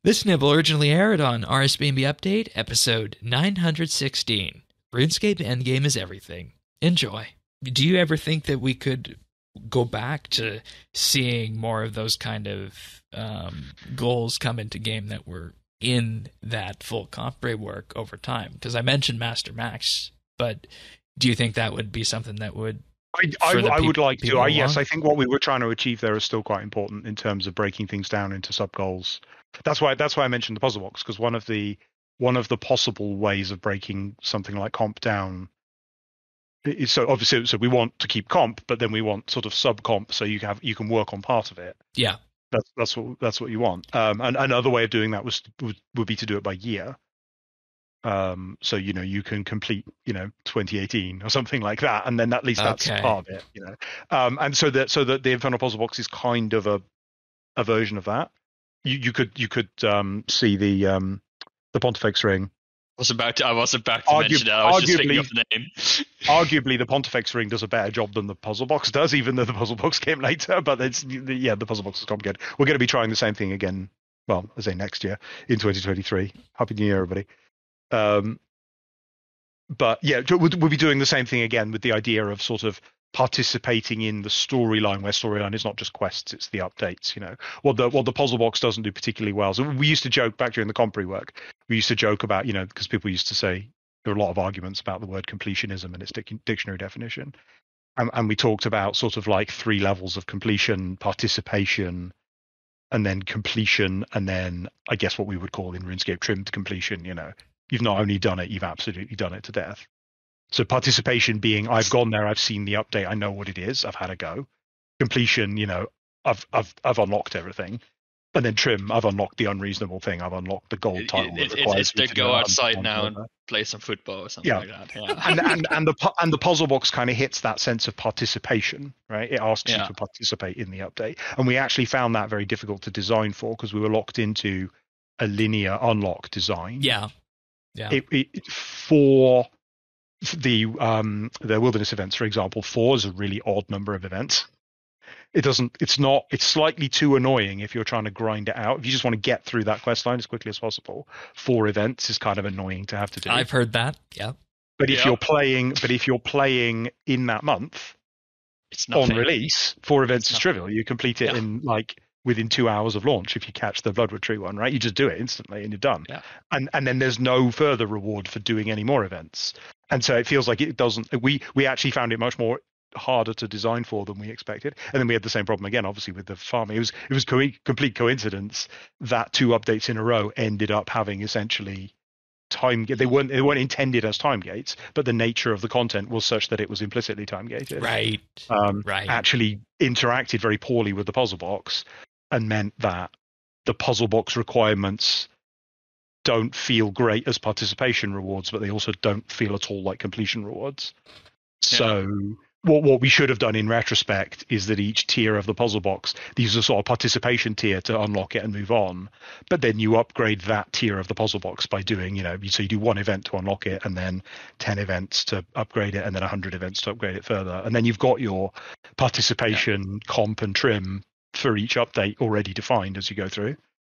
This nibble originally aired on RSBNB Update, episode 916. RuneScape Endgame is everything. Enjoy. Do you ever think that we could go back to seeing more of those kind of goals come into game that were in that full comp framework over time? Because I mentioned Master Max, but do you think that would be something that would I would like to. Yes, along? I think what we were trying to achieve there is still quite important in terms of breaking things down into sub goals. That's why I mentioned the puzzle box, because one of the possible ways of breaking something like comp down is, so obviously, so we want to keep comp, but then we want sort of sub comp, so you can work on part of it. Yeah. That's what you want. And another way of doing that would be to do it by year. So you can complete 2018 or something like that, and then at least that's part of it. And so that the Infernal Puzzle Box is kind of a version of that. You could see the Pontifex Ring. I was about to mention that. I was just thinking of the name. Arguably, the Pontifex Ring does a better job than the Puzzle Box does, even though the Puzzle Box came later. But the Puzzle Box is complicated. We're going to be trying the same thing again. Well, I say next year in 2023. Happy New Year, everybody. But yeah, we'll be doing the same thing again with the idea of sort of participating in the storyline, where storyline is not just quests, it's the updates. What the puzzle box doesn't do particularly well. So we used to joke back during the Compre work. We used to joke about, because people used to say there are a lot of arguments about the word completionism and its dictionary definition, and we talked about sort of like 3 levels of completion: participation, and then completion, and then I guess what we would call in RuneScape trimmed completion. You've not only done it, you've absolutely done it to death. So participation being, I've gone there, I've seen the update, I know what it is, I've had a go. Completion, I've unlocked everything. And then trim, I've unlocked the unreasonable thing, I've unlocked the gold title. It's to go outside now and play some football or something like that. Yeah. and the puzzle box kind of hits that sense of participation, right? It asks you to participate in the update. And we actually found that very difficult to design for, because we were locked into a linear unlock design. Yeah. For the wilderness events, for example, 4 is a really odd number of events. It's slightly too annoying if you're trying to grind it out. If you just want to get through that quest line as quickly as possible, 4 events is kind of annoying to have to do. I've heard that. Yeah. But if you're playing in that month, it's nothing. On release, 4 events is trivial. You complete it in within 2 hours of launch if you catch the Bloodwood Tree one, right? You just do it instantly and you're done. Yeah. And then there's no further reward for doing any more events. And so it feels like it doesn't. We actually found it much more harder to design for than we expected. And then we had the same problem again, obviously, with the farming. It was complete coincidence that 2 updates in a row ended up having essentially time. They weren't intended as time gates, but the nature of the content was such that it was implicitly time gated. Right. Actually interacted very poorly with the puzzle box, and meant that the puzzle box requirements don't feel great as participation rewards, but they also don't feel at all like completion rewards. Yeah. So what we should have done in retrospect is that each tier of the puzzle box, these are sort of participation tier to unlock it and move on, but then you upgrade that tier of the puzzle box by doing, so you do 1 event to unlock it, and then 10 events to upgrade it, and then 100 events to upgrade it further. And then you've got your participation, comp, and trim for each update already defined as you go through.